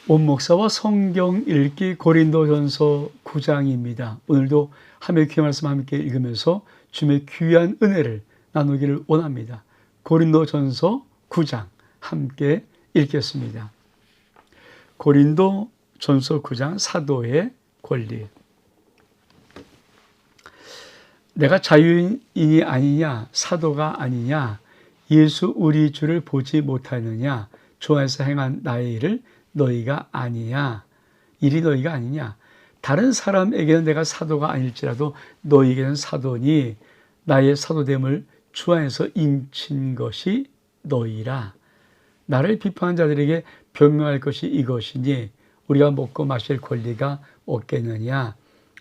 원목사와 성경 읽기 고린도전서 9장입니다. 오늘도 하나님의 귀한 말씀 함께 읽으면서 주님의 귀한 은혜를 나누기를 원합니다. 고린도전서 9장 함께 읽겠습니다. 고린도전서 9장 사도의 권리. 내가 자유인이 아니냐, 사도가 아니냐, 예수 우리 주를 보지 못하느냐, 주 안에서 행한 나의 일을 너희가 아니냐, 일이 너희가 아니냐. 다른 사람에게는 내가 사도가 아닐지라도 너희에게는 사도니 나의 사도됨을 주 안에서 인친 것이 너희라. 나를 비판한 자들에게 변명할 것이 이것이니 우리가 먹고 마실 권리가 없겠느냐.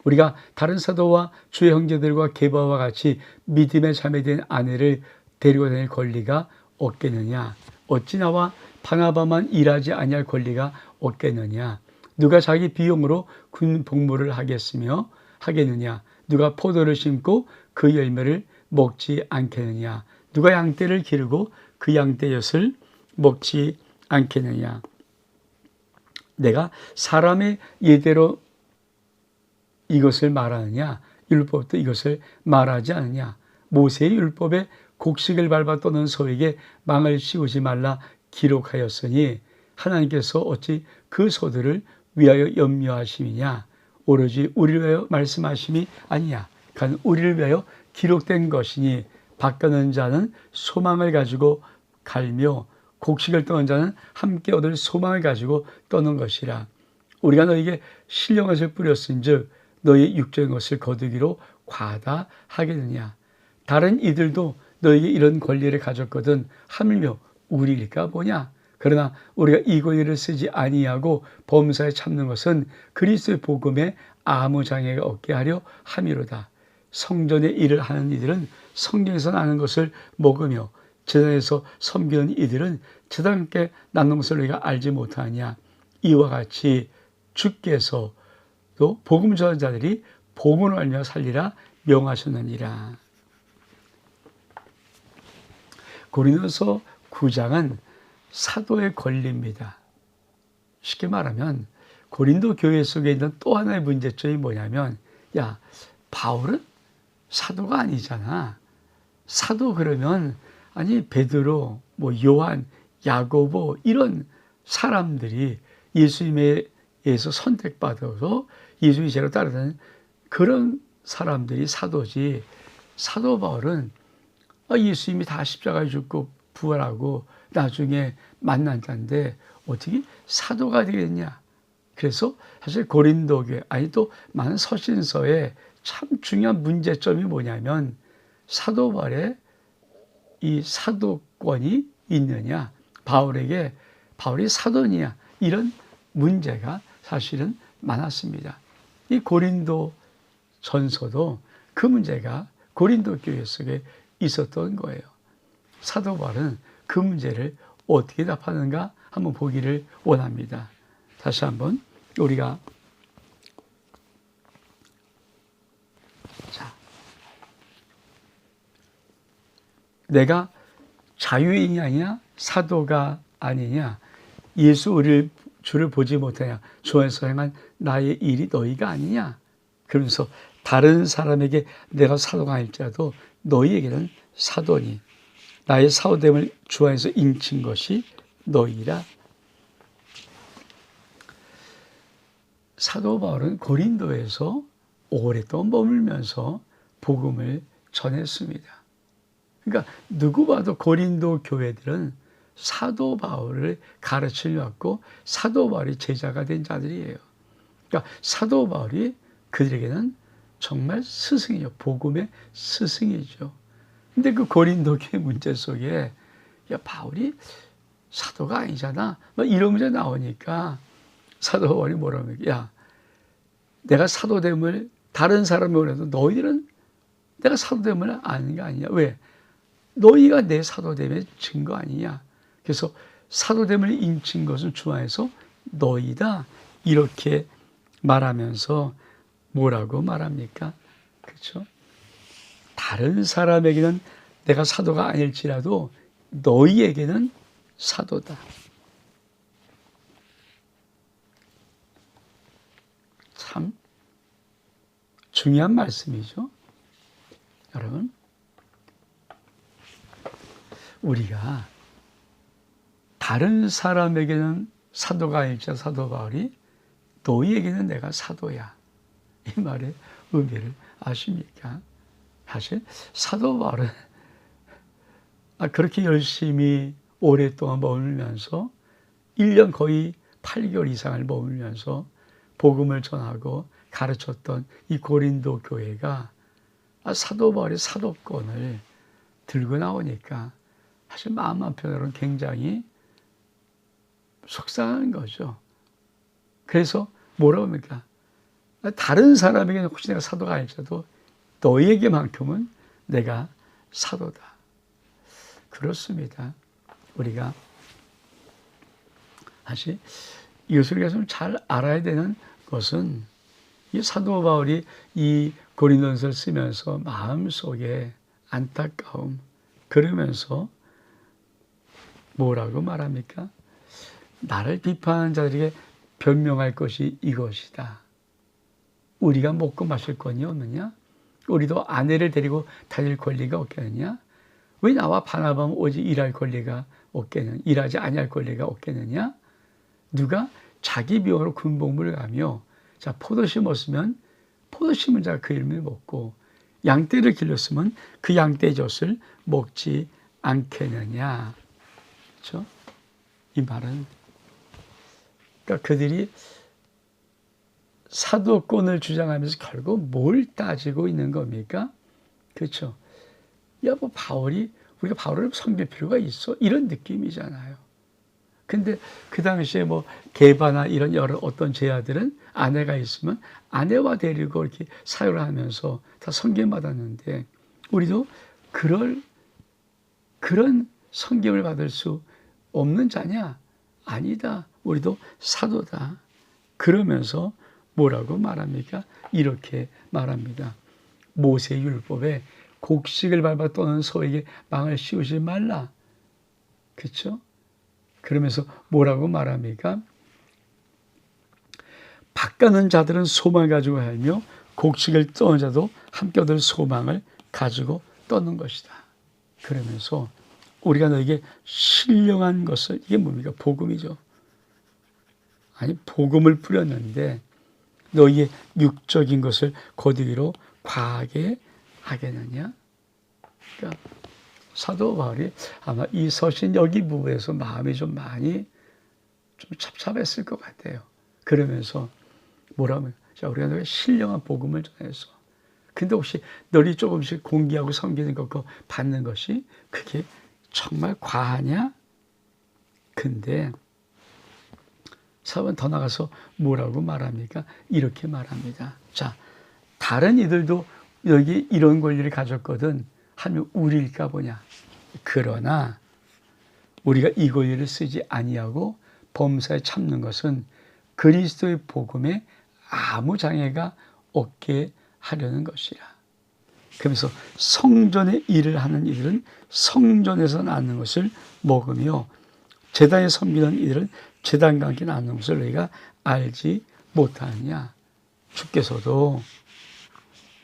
우리가 다른 사도와 주의 형제들과 게바와 같이 믿음의 자매된 아내를 데리고 다닐 권리가 없겠느냐. 어찌 나와 바나바만 일하지 아니할 권리가 없겠느냐. 누가 자기 비용으로 군 복무를 하겠느냐. 누가 포도를 심고 그 열매를 먹지 않겠느냐. 누가 양떼를 기르고 그 양떼 엿을 먹지 않겠느냐. 내가 사람의 예대로 이것을 말하느냐, 율법도 이것을 말하지 않느냐. 모세의 율법에 곡식을 밟아 떠는 소에게 망을 씌우지 말라 기록하였으니 하나님께서 어찌 그 소들을 위하여 염려하심이냐. 오로지 우리를 위하여 말씀하심이 아니냐. 간 우리를 위하여 기록된 것이니 바꾸는 자는 소망을 가지고 갈며 곡식을 떠는 자는 함께 얻을 소망을 가지고 떠는 것이라. 우리가 너에게 신령것을 뿌렸은즉 너희 육적인 것을 거두기로 과다하겠느냐. 다른 이들도 너에게 이런 권리를 가졌거든 하물며 우리일까 보냐. 그러나 우리가 이 권리를 쓰지 아니하고 범사에 참는 것은 그리스도의 복음에 아무 장애가 없게 하려 함이로다. 성전의 일을 하는 이들은 성경에서 나는 것을 먹으며 제단에서 섬기는 이들은 제단께 나는 것을 너희가 알지 못하냐. 이와 같이 주께서 또 복음 전하는 자들이 복음을 알며 살리라 명하셨느니라. 고린도서 9장은 사도의 권리입니다. 쉽게 말하면 고린도 교회 속에 있는 또 하나의 문제점이 뭐냐면, 야, 바울은 사도가 아니잖아. 사도 그러면 아니 베드로, 요한, 야고보 이런 사람들이 예수님에 의해서 선택받아서 예수님의 제로 따르는 그런 사람들이 사도지. 사도 바울은 예수님이 다 십자가에 죽고 부활하고 나중에 만난 자인데 어떻게 사도가 되겠냐. 그래서 사실 고린도 교회, 또 많은 서신서에 참 중요한 문제점이 뭐냐면 사도 바울의 이 사도권이 있느냐, 바울이 사도냐, 이런 문제가 사실은 많았습니다. 이 고린도 전서도 그 문제가 고린도 교회 속에 있었던 거예요. 사도 바울은 그 문제를 어떻게 답하는가 한번 보기를 원합니다. 다시 한번 우리가 내가 자유인이 아니냐, 사도가 아니냐, 예수 우리를 주를 보지 못하냐, 주 안에서 행한 나의 일이 너희가 아니냐. 그러면서 다른 사람에게 내가 사도가 아닐지라도 너희에게는 사도니 나의 사도됨을 주 안에서 인친 것이 너희라. 사도 바울은 고린도에서 오랫동안 머물면서 복음을 전했습니다. 그러니까 누구 봐도 고린도 교회들은 사도 바울을 가르치려고 사도 바울이 제자가 된 자들이에요. 그러니까 사도 바울이 그들에게는 정말 스승이죠. 복음의 스승이죠. 근데 그 고린도 교회 문제 속에 바울이 사도가 아니잖아. 이런 문제 나오니까 사도 바울이 뭐라고 하면, 내가 사도됨을 다른 사람이 원해도 너희들은 내가 사도됨을 아는 게 아니냐. 왜? 너희가 내 사도됨의 증거 아니냐. 그래서 사도됨을 인친 것은 주 안에서 너희다. 이렇게 말하면서 뭐라고 말합니까? 그렇죠? 다른 사람에게는 내가 사도가 아닐지라도 너희에게는 사도다. 중요한 말씀이죠. 여러분, 우리가 다른 사람에게는 사도가 아닐지 사도 바울이 너희에게는 내가 사도야. 이 말의 의미를 아십니까? 사실 사도 바울은 그렇게 열심히 오랫동안 머물면서 1년 거의 8개월 이상을 머물면서 복음을 전하고 가르쳤던 이 고린도 교회가 사도 바울의 사도권을 들고 나오니까 사실 마음 한편으로는 굉장히 속상한 거죠. 그래서 뭐라고 합니까? 다른 사람에게는 혹시 내가 사도가 아닐지라도 너희에게만큼은 내가 사도다. 그렇습니다. 우리가 사실 이것을 우리가 좀 잘 알아야 되는 것은 이 사도 바울이 이 고린도전서를 쓰면서 마음속에 안타까움, 그러면서 뭐라고 말합니까? 나를 비판하는 자들에게 변명할 것이 이것이다. 우리가 먹고 마실 권이 없느냐? 우리도 아내를 데리고 다닐 권리가 없겠느냐? 왜 나와 바나바는 오직 일할 권리가 없겠느냐? 일하지 아니할 권리가 없겠느냐? 누가 자기 비용으로 군복무를 가며 자 포도 심었으면 포도 심은 자가 그 열매를 먹고 양떼를 길렀으면 그 양떼의 젖을 먹지 않겠느냐? 그렇죠? 이 말은 그러니까 그들이 사도권을 주장하면서 결국 뭘 따지고 있는 겁니까? 그렇죠? 야, 뭐 우리가 바울을 섬길 필요가 있어? 이런 느낌이잖아요. 근데 그 당시에 뭐 게바나 이런 여러 어떤 제자들은 아내가 있으면 아내와 데리고 이렇게 사역을 하면서 다 섬김받았는데 우리도 그런 섬김을 받을 수 없는 자냐? 아니다. 우리도 사도다. 그러면서 뭐라고 말합니까? 이렇게 말합니다. 모세 율법에 곡식을 밟아 떠는 소에게 망을 씌우지 말라. 그렇죠? 그러면서 뭐라고 말합니까? 밭가는 자들은 소망을 가지고 하며 곡식을 떠는 자도 함께 얻을 소망을 가지고 떠는 것이다. 그러면서 우리가 너에게 신령한 것을 이게 뭡니까? 복음이죠. 아니 복음을 뿌렸는데 너희의 육적인 것을 거두기로 과하게 하겠느냐? 그러니까 사도 바울이 아마 이 서신 여기 부분에서 마음이 좀 많이 좀 찹찹했을 것 같아요. 그러면서 뭐라면 자 우리가 너의 신령한 복음을 전해서 근데 혹시 너희 조금씩 공개하고 섬기는 것 받는 것이 그게 정말 과하냐? 근데 사번 더 나가서 뭐라고 말합니까? 이렇게 말합니다. 자, 다른 이들도 여기 이런 권리를 가졌거든 하면 우리일까 보냐. 그러나 우리가 이 권리를 쓰지 아니하고 범사에 참는 것은 그리스도의 복음에 아무 장애가 없게 하려는 것이라. 그러면서 성전의 일을 하는 이들은 성전에서 낳는 것을 먹으며 제단에 섬기는 이들은 제단과 함께 낳는 것을 너희가 알지 못하느냐. 주께서도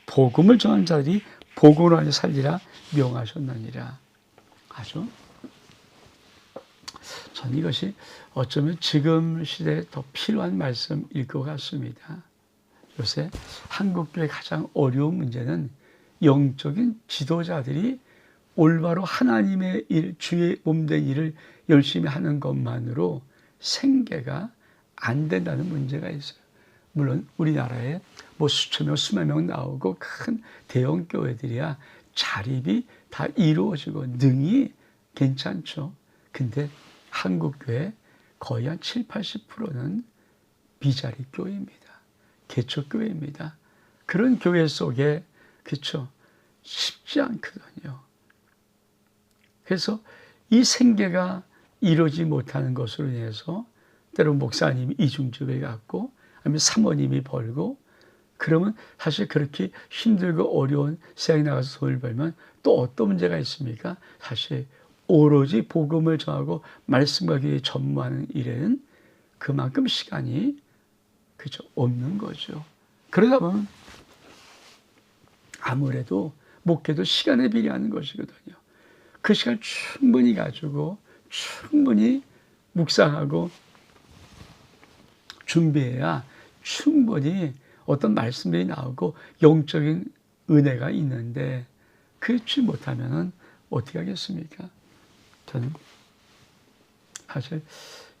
복음을 전하는 자들이 복음으로 하여 살리라 명하셨느니라. 아주 전 이것이 어쩌면 지금 시대에 더 필요한 말씀일 것 같습니다. 요새 한국교회의 가장 어려운 문제는 영적인 지도자들이 올바로 하나님의 일, 주의 몸된 일을 열심히 하는 것만으로 생계가 안 된다는 문제가 있어요. 물론 우리나라에 뭐 수천 명, 수만 명 나오고 큰 대형 교회들이야 자립이 다 이루어지고 능이 괜찮죠. 근데 한국 교회 거의 한 7, 80%는 비자립 교회입니다. 개척 교회입니다. 그런 교회 속에 그렇죠. 쉽지 않거든요. 그래서 이 생계가 이루어지지 못하는 것으로 인해서 때로 목사님이 이중직을 갖고 아니면 사모님이 벌고 그러면 사실 그렇게 힘들고 어려운 세상에 나가서 돈을 벌면 또 어떤 문제가 있습니까? 사실 오로지 복음을 전하고 말씀과 교회에 전무하는 일에는 그만큼 시간이 그죠 없는 거죠. 그러다 보면 아무래도 목회도 시간에 비례하는 것이거든요. 그 시간 충분히 가지고 충분히 묵상하고 준비해야 충분히 어떤 말씀들이 나오고 영적인 은혜가 있는데 그렇지 못하면 어떻게 하겠습니까? 저는 사실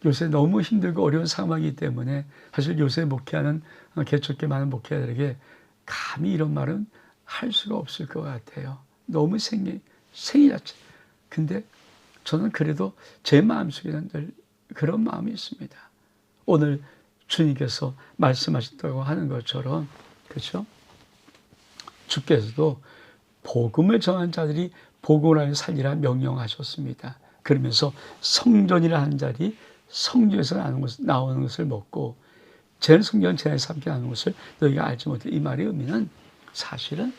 요새 너무 힘들고 어려운 상황이기 때문에 사실 요새 목회하는 개척교 많은 목회자들에게 감히 이런 말은 할 수가 없을 것 같아요. 너무 생이 자체. 근데 저는 그래도 제 마음속에는 늘 그런 마음이 있습니다. 오늘 주님께서 말씀하셨다고 하는 것처럼, 그렇죠? 주께서도 복음을 정한 자들이 복음을 하여 살리라 명령하셨습니다. 그러면서 성전이라 하는 자리, 성전에서 나오는 것을 먹고 제 성전 제에서 함께 나누는 것을 너희가 알지 못해. 이 말의 의미는 사실은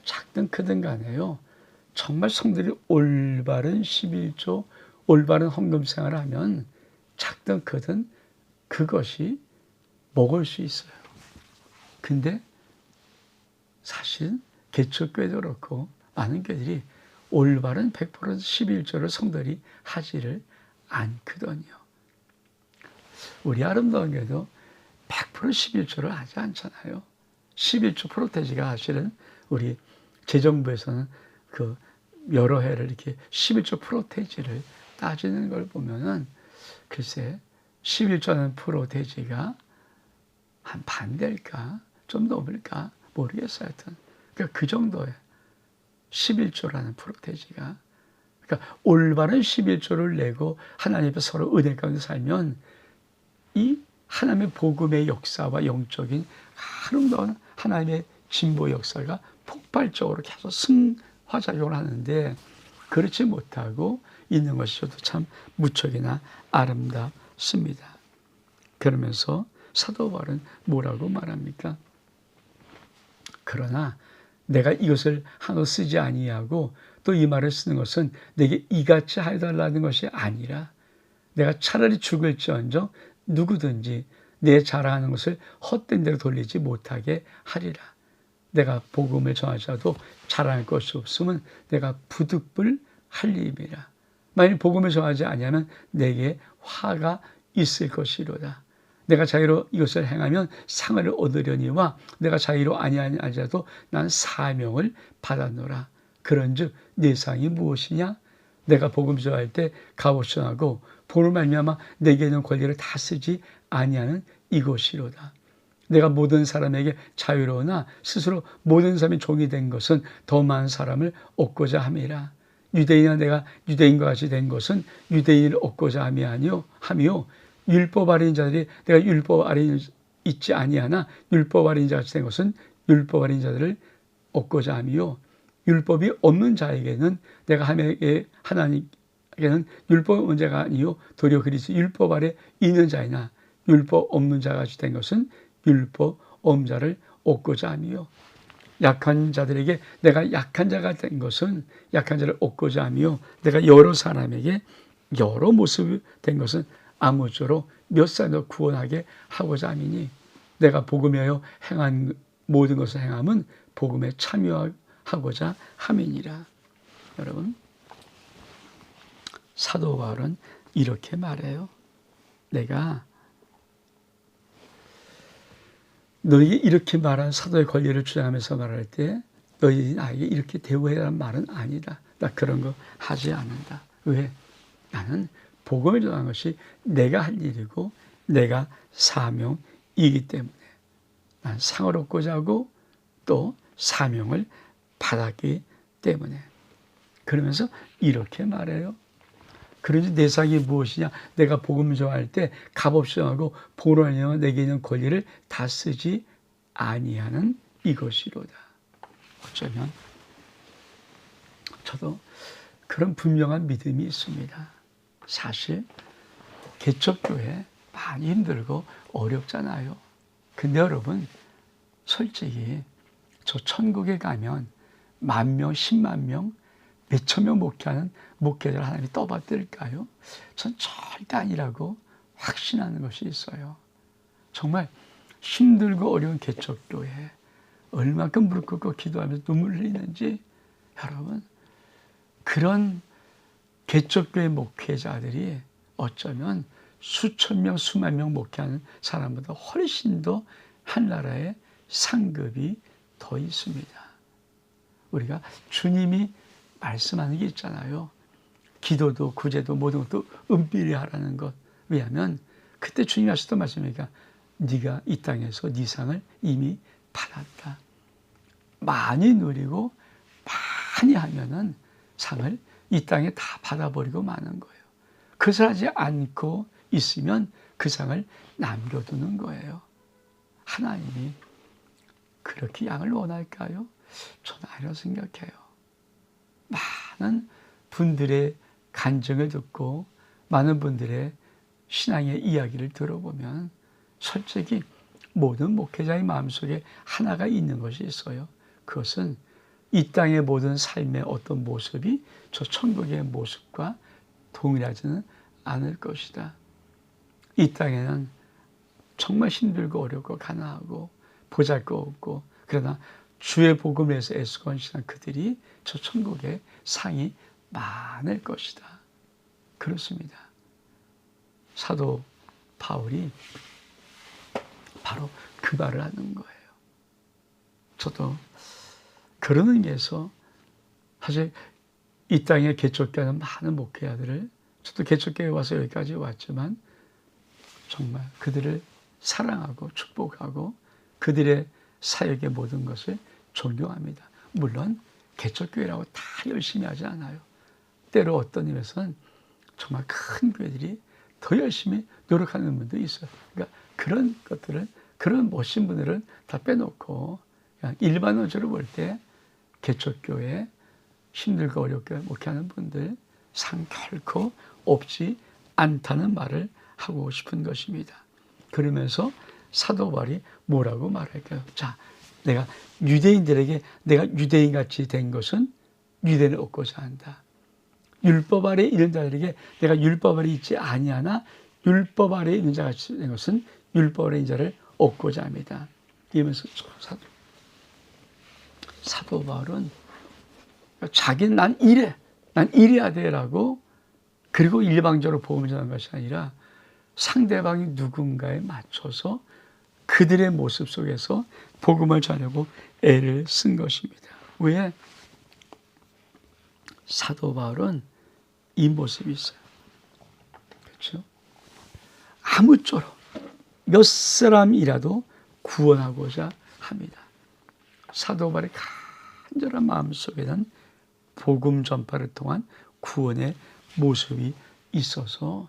작든 크든 간에요. 정말 성들이 올바른 11조, 올바른 헌금 생활을 하면 작든 크든 그것이 먹을 수 있어요. 근데 사실은 개척교회도 그렇고 많은 교회들이 올바른 100% 11조를 성들이 하지를 않거든요. 우리 아름다운 교회도 100% 11조를 하지 않잖아요. 11조 프로테지가 사실은 우리 재정부에서는 그 여러 해를 이렇게 11조 프로테지를 따지는 걸 보면은 글쎄 11조는 프로테지가 한 반 될까? 좀 넘을까? 모르겠어요. 하여튼. 그러니까 그 정도에 11조라는 프로테지가. 그러니까 올바른 11조를 내고 하나님 앞에 서로 은혜 가운데 살면 이 하나님의 복음의 역사와 영적인 아름다운 하나님의 진보 역사가 폭발적으로 계속 승화작용을 하는데 그렇지 못하고 있는 것이 저도 참 무척이나 아름답습니다. 그러면서 사도 바울은 뭐라고 말합니까? 그러나 내가 이것을 한어 쓰지 아니하고 또 이 말을 쓰는 것은 내게 이같이 해달라는 것이 아니라 내가 차라리 죽을지언정 누구든지 내 자랑하는 것을 헛된 데로 돌리지 못하게 하리라. 내가 복음을 전하자도 자랑할 것이 없으면 내가 부득불 할 일임이라. 만일 복음을 전하지 아니하면 내게 화가 있을 것이로다. 내가 자기로 이것을 행하면 상을 얻으려니와 내가 자기로 아니하자도 난 사명을 받았노라. 그런즉 내 상이 무엇이냐? 내가 복음 전할 때 값없이 전하고 복음을 말미암아 내게 있는 권리를 다 쓰지 아니하는 이것이로다. 내가 모든 사람에게 자유로우나 스스로 모든 사람이 종이 된 것은 더 많은 사람을 얻고자 함이라. 유대인이나 내가 유대인과 같이 된 것은 유대인을 얻고자 함이 아니요 율법 아래인 자들이 내가 율법 아래에 있지 아니하나 율법 아래인 자 같이 된 것은 율법 아래인 자들을 얻고자 함이요 율법이 없는 자에게는 내가 하나님께는 율법 문제가 아니요 도리어 그리스도 율법 아래 있는 자이나 율법 없는 자 같이 된 것은 율법 없는 자를 얻고자 함이요 약한 자들에게 내가 약한 자가 된 것은 약한 자를 얻고자 함이요 내가 여러 사람에게 여러 모습이 된 것은 아무쪼록 몇 사람도 구원하게 하고자 함이니 내가 복음에 하여 행한 모든 것을 행함은 복음에 참여하고자 함이니라. 여러분 사도 바울은 이렇게 말해요. 내가 너희에게 이렇게 말한 사도의 권리를 주장하면서 말할 때 너희 나에게 이렇게 대우해라는 말은 아니다. 나 그런 거 하지 않는다. 왜? 나는 복음을 전하는 것이 내가 할 일이고 내가 사명이기 때문에 난 상을 얻고자 하고 또 사명을 받았기 때문에 그러면서 이렇게 말해요. 그러니 내 상이 무엇이냐? 내가 복음을 전할 때 값없이 하고 복음을 하려면 내게 있는 권리를 다 쓰지 아니하는 이것이로다. 어쩌면 저도 그런 분명한 믿음이 있습니다. 사실 개척교회 많이 힘들고 어렵잖아요. 근데 여러분 솔직히 저 천국에 가면 10,000명, 10만 명, 몇천 명 목회하는 목회자를 하나님이 떠받들까요? 전 절대 아니라고 확신하는 것이 있어요. 정말 힘들고 어려운 개척교회, 얼마큼 무릎 꿇고 기도하면서 눈물을 흘리는지 여러분, 그런 개척교회 목회자들이 어쩌면 수천 명, 수만 명 목회하는 사람보다 훨씬 더 한 나라의 상급이 더 있습니다. 우리가 주님이 말씀하는 게 있잖아요. 기도도 구제도 모든 것도 은밀히 하라는 것. 왜냐하면 그때 주님이 하셨던 말씀이니까 네가 이 땅에서 네 상을 이미 받았다. 많이 누리고 많이 하면은 상을 이 땅에 다 받아버리고 마는 거예요. 그것을 하지 않고 있으면 그 상을 남겨두는 거예요. 하나님이 그렇게 양을 원할까요? 저는 아니라고 생각해요. 많은 분들의 간증을 듣고 많은 분들의 신앙의 이야기를 들어보면 솔직히 모든 목회자의 마음속에 하나가 있는 것이 있어요. 그것은 이 땅의 모든 삶의 어떤 모습이 저 천국의 모습과 동일하지는 않을 것이다. 이 땅에는 정말 힘들고 어렵고 가난하고 보잘것없고 그러나 주의 복음을 위해서 애쓰고 헌신한 그들이 저 천국의 상이 많을 것이다. 그렇습니다. 사도 바울이 바로 그 말을 하는 거예요. 저도 그런 의미에서 사실 이 땅에 개척교회는 많은 목회자들을 저도 개척교회에 와서 여기까지 왔지만 정말 그들을 사랑하고 축복하고 그들의 사역의 모든 것을 존경합니다. 물론 개척교회라고 다 열심히 하지 않아요. 때로 어떤 일에서는 정말 큰 교회들이 더 열심히 노력하는 분도 있어요. 그러니까 그런 것들을 그런 멋진 분들은 다 빼놓고 그냥 일반적으로 볼 때 개척교회 힘들고 어렵게 목회하는 분들 상 결코 없지 않다는 말을 하고 싶은 것입니다. 그러면서 사도 바울이 뭐라고 말할까요? 자, 내가 유대인들에게 내가 유대인같이 된 것은 유대인을 얻고자 한다. 율법 아래 있는 자들에게 내가 율법 아래 있지 아니하나 율법 아래 있는 자같이 된 것은 율법 아래 있는 자를 얻고자 합니다. 이러면서 사도 바울은 자기는 난 이래야 돼라고 그리고 일방적으로 복음을 전하는 것이 아니라 상대방이 누군가에 맞춰서 그들의 모습 속에서 복음을 전하려고 애를 쓴 것입니다. 왜? 사도 바울은 이 모습이 있어요. 그렇죠? 아무쪼록 몇 사람이라도 구원하고자 합니다. 사도 바울의 간절한 마음속에는 복음 전파를 통한 구원의 모습이 있어서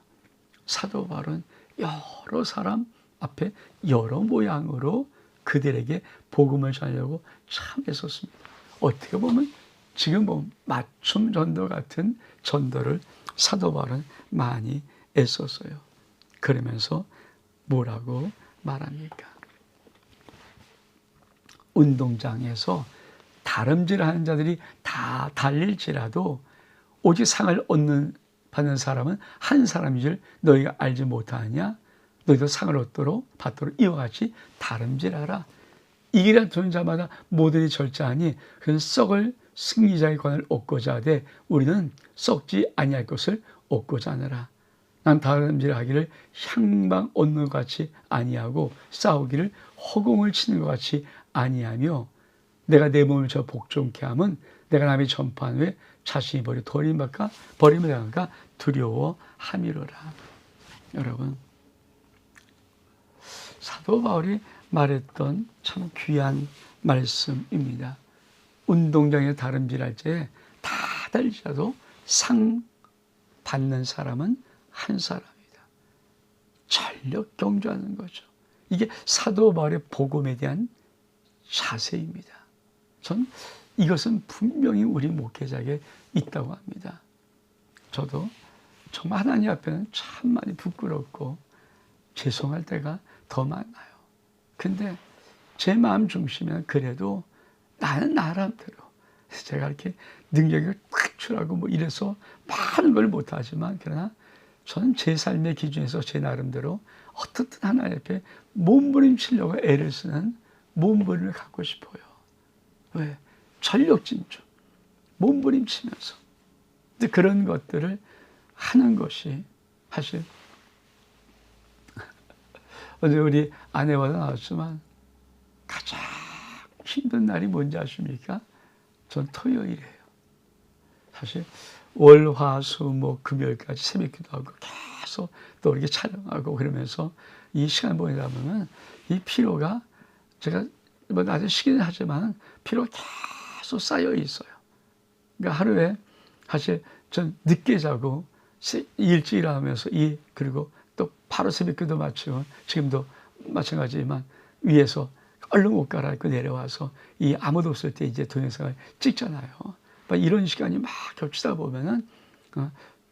사도 바울은 여러 사람 앞에 여러 모양으로 그들에게 복음을 전하려고 참 애썼습니다. 어떻게 보면 지금 보면 맞춤 전도 같은 전도를 사도 바울은 많이 애썼어요. 그러면서 뭐라고 말합니까? 운동장에서 다름질하는 자들이 다 달릴지라도 오직 상을 받는 사람은 한 사람인 줄 너희가 알지 못하느냐? 너희도 상을 받도록 이와 같이 다름질하라. 이 길을 도는 자마다 모든이 절제하니 그는 썩을 승리자의 권을 얻고자 하되 우리는 썩지 아니할 것을 얻고자 하느라. 난 다름질하기를 향방 얻는 것 같이 아니하고 싸우기를 허공을 치는 것 같이 아니하며 내가 내 몸을 저 복종케 함은 내가 남이 전파한 후에 자신이 버림을 당할까 두려워함이로라. 여러분, 사도 바울이 말했던 참 귀한 말씀입니다. 운동장에 다름질할 때 다 달리자도 상 받는 사람은 한 사람이다. 전력 경주하는 거죠. 이게 사도 바울의 복음에 대한 자세입니다. 전 이것은 분명히 우리 목회자에게 있다고 합니다. 저도 정말 하나님 앞에는 참 많이 부끄럽고 죄송할 때가 더 많아요. 근데 제 마음 중심에는 그래도 나는 나름대로 제가 이렇게 능력이 특출하고 뭐 이래서 많은 걸 못하지만 그러나 저는 제 삶의 기준에서 제 나름대로 어떻든 하나님 앞에 몸부림치려고 애를 쓰는 몸부림을 갖고 싶어요. 왜? 전력진주, 몸부림치면서. 근데 그런 것들을 하는 것이 사실 어제 우리 아내와도 나왔지만 가장 힘든 날이 뭔지 아십니까? 전 토요일이에요. 사실 월, 화, 수, 목, 금요일까지 새벽기도 하고 계속 또 이렇게 촬영하고 그러면서 이 시간 보내다 보면 이 피로가 제가 뭐 낮에 쉬기는 하지만 피로가 계속 쌓여 있어요. 그러니까 하루에 사실 전 늦게 자고 일찍 일어나면서 그리고 또 바로 새벽기도 마치고 지금도 마찬가지지만 위에서 얼른 옷 갈아입고 내려와서 이 아무도 없을 때 이제 동영상을 찍잖아요. 이런 시간이 막 겹치다 보면은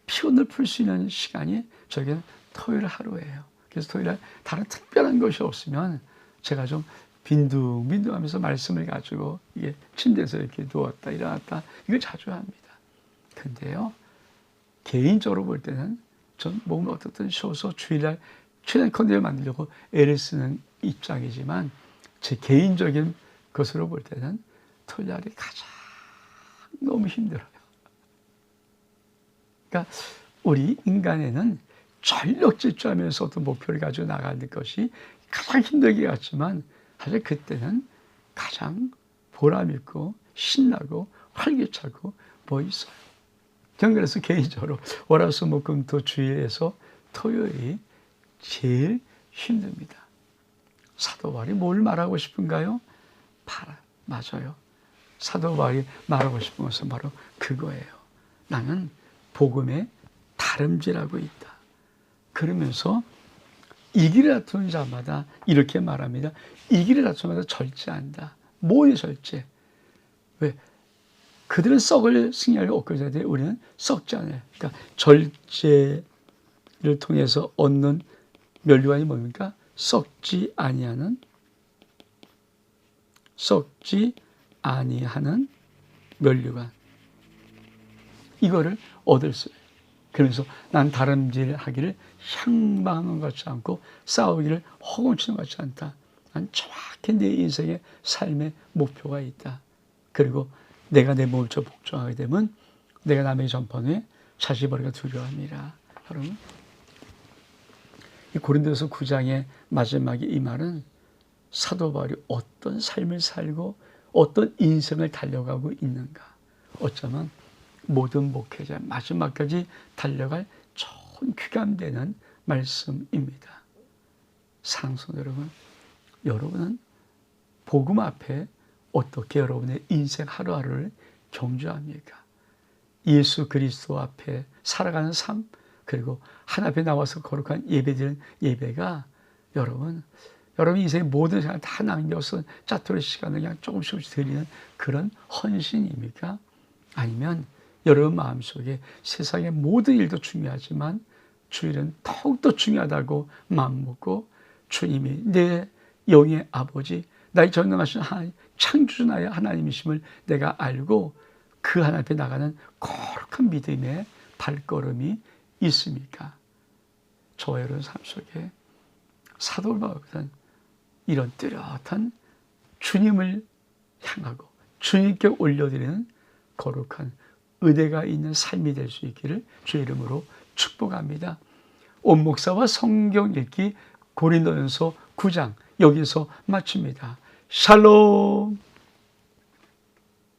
피곤을 풀 수 있는 시간이 저에게는 토요일 하루예요. 그래서 토요일에 다른 특별한 것이 없으면 제가 좀 빈둥빈둥하면서 말씀을 가지고 이게 침대에서 이렇게 누웠다 일어났다 이걸 자주 합니다. 근데요 개인적으로 볼 때는 전 몸을 어떻든 쉬어서 주일날 최대한 컨디션을 만들려고 애를 쓰는 입장이지만 제 개인적인 것으로 볼 때는 토요일날이 가장 너무 힘들어요. 그러니까 우리 인간에는 전력 질주하면서 어떤 목표를 가지고 나가는 것이 가장 힘들게 같지만 사실 그때는 가장 보람있고 신나고 활기차고 멋있어요. 저는 그래서 개인적으로 월화수목금토 주일에서 토요일이 제일 힘듭니다. 사도 바울이 뭘 말하고 싶은가요? 맞아요. 사도 바울이 말하고 싶은 것은 바로 그거예요. 나는 복음에 다름질하고 있다. 그러면서 이 길을 다투는 자마다 이렇게 말합니다. 이 길을 다투는 자마다 절제한다. 뭐에 절제? 왜? 그들은 썩을 승리하려 엇겨져야 우리는 썩지 않아요. 그러니까 절제를 통해서 얻는 면류관이 뭡니까? 썩지 아니하는 면류관. 이거를 얻을 수 있어요. 그러면서 난 다름질하기를 향방하는 것 같지 않고 싸우기를 허공치는 것 같지 않다. 난 정확히 내 인생의 삶의 목표가 있다. 그리고 내가 내 몸을 복종하게 되면 내가 남의 전판 후에 자식버리가 두려워함이라. 여러분 이 고린도서 9장의 마지막에 이 말은 사도 바울이 어떤 삶을 살고 어떤 인생을 달려가고 있는가. 어쩌면 모든 목회자 마지막까지 달려갈 좋은 귀감되는 말씀입니다. 사랑하는 성도 여러분, 여러분은 복음 앞에 어떻게 여러분의 인생 하루하루를 경주합니까? 예수 그리스도 앞에 살아가는 삶, 그리고 하나님 앞에 나와서 거룩한 예배드리는 예배가 여러분 인생의 모든 시간을 다 남겨서 짜투리 시간을 그냥 조금씩 드리는 그런 헌신입니까? 아니면 여러분 마음속에 세상의 모든 일도 중요하지만 주일은 더욱더 중요하다고 마음먹고 주님이 내 영의 아버지, 나의 전능하신 하나님, 창조주 나의 하나님이심을 내가 알고 그 하나님 앞에 나가는 거룩한 믿음의 발걸음이 있습니까? 저와 여러분 삶 속에 사도 바울은 이런 뚜렷한 주님을 향하고 주님께 올려드리는 거룩한 의대가 있는 삶이 될 수 있기를 주의 이름으로 축복합니다. 온 목사와 성경 읽기 고린도전서 9장 여기서 마칩니다. 샬롬.